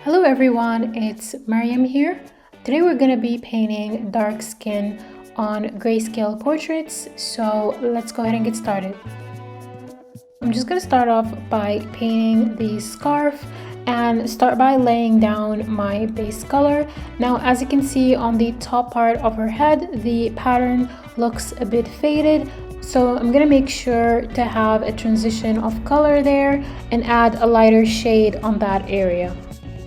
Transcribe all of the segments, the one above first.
Hello everyone, it's Mariam here. Today we're going to be painting dark skin on grayscale portraits, so let's go ahead and get started. I'm just going to start off by painting the scarf and start by laying down my base color. Now, as you can see on the top part of her head, the pattern looks a bit faded. So I'm going to make sure to have a transition of color there and add a lighter shade on that area.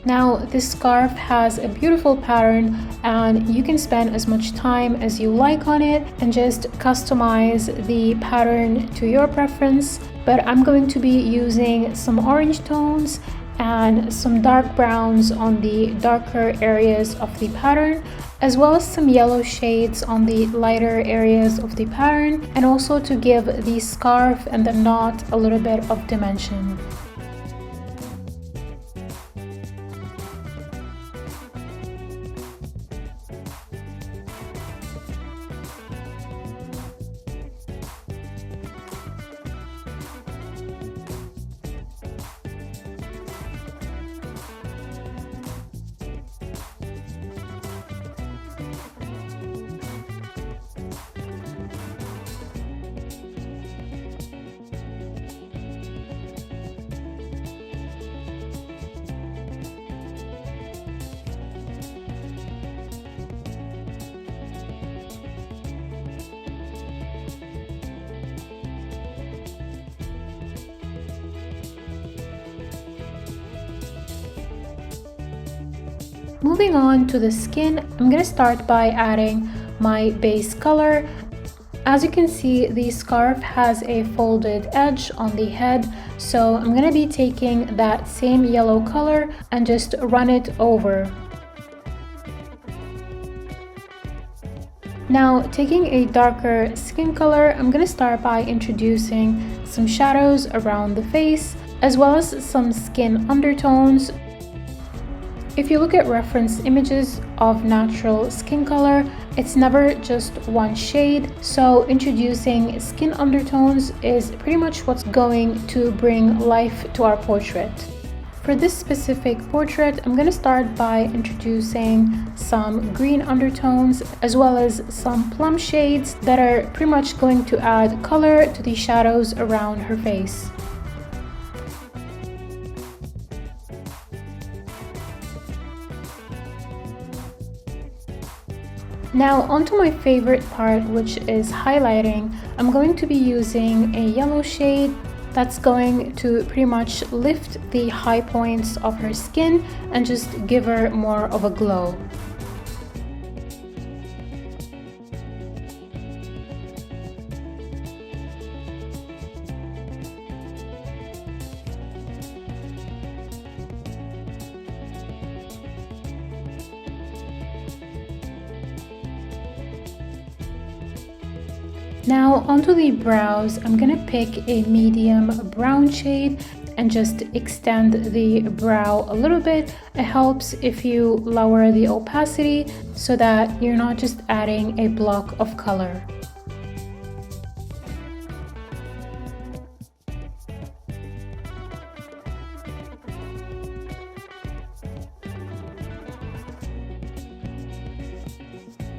Now, this scarf has a beautiful pattern and you can spend as much time as you like on it and just customize the pattern to your preference. But I'm going to be using some orange tones and some dark browns on the darker areas of the pattern, as well as some yellow shades on the lighter areas of the pattern, and also to give the scarf and the knot a little bit of dimension. Moving on to the skin, I'm going to start by adding my base color. As you can see, the scarf has a folded edge on the head, so I'm going to be taking that same yellow color and just run it over. Now, taking a darker skin color, I'm going to start by introducing some shadows around the face, as well as some skin undertones. If you look at reference images of natural skin color, it's never just one shade, so introducing skin undertones is pretty much what's going to bring life to our portrait. For this specific portrait, I'm going to start by introducing some green undertones as well as some plum shades that are pretty much going to add color to the shadows around her face. Now onto my favorite part, which is highlighting. I'm going to be using a yellow shade that's going to pretty much lift the high points of her skin and just give her more of a glow. Now onto the brows, I'm gonna pick a medium brown shade and just extend the brow a little bit. It helps if you lower the opacity so that you're not just adding a block of color.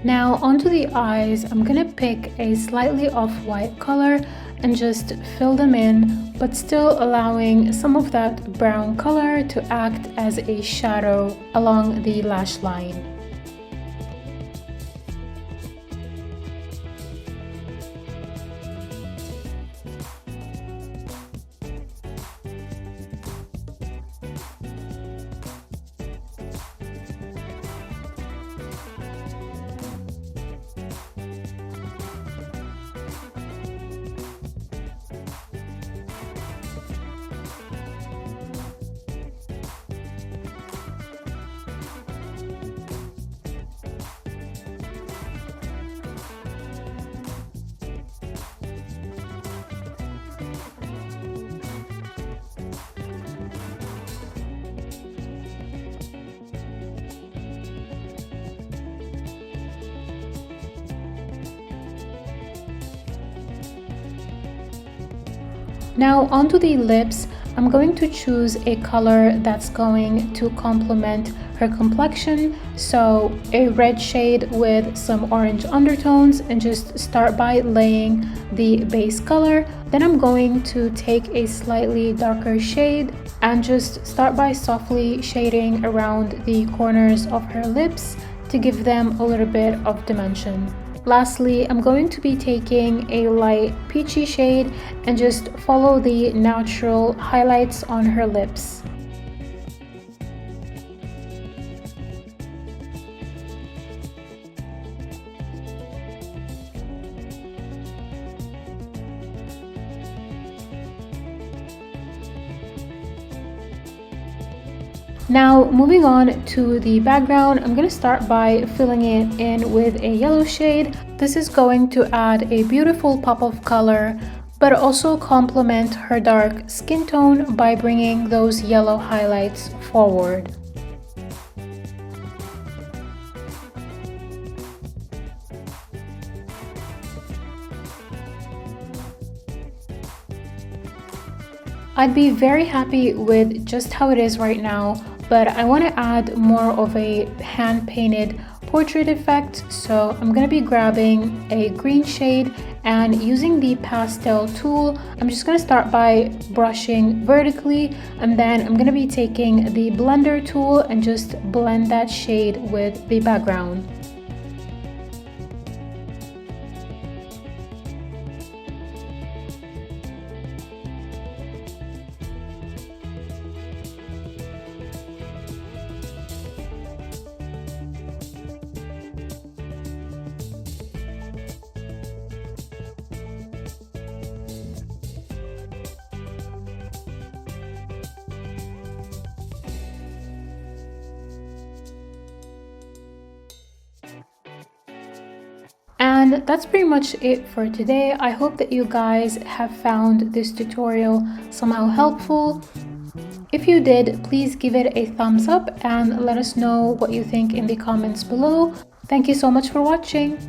Now onto the eyes, I'm gonna pick a slightly off-white color and just fill them in, but still allowing some of that brown color to act as a shadow along the lash line. Now onto the lips, I'm going to choose a color that's going to complement her complexion, so a red shade with some orange undertones, and just start by laying the base color. Then I'm going to take a slightly darker shade and just start by softly shading around the corners of her lips to give them a little bit of dimension. Lastly, I'm going to be taking a light peachy shade and just follow the natural highlights on her lips. Now moving on to the background, I'm going to start by filling it in with a yellow shade. This is going to add a beautiful pop of color, but also complement her dark skin tone by bringing those yellow highlights forward. I'd be very happy with just how it is right now, but I want to add more of a hand-painted portrait effect, so I'm going to be grabbing a green shade and using the pastel tool, I'm just going to start by brushing vertically, and then I'm going to be taking the blender tool and just blend that shade with the background. And that's pretty much it for today. I hope that you guys have found this tutorial somehow helpful. If you did, please give it a thumbs up and let us know what you think in the comments below. Thank you so much for watching.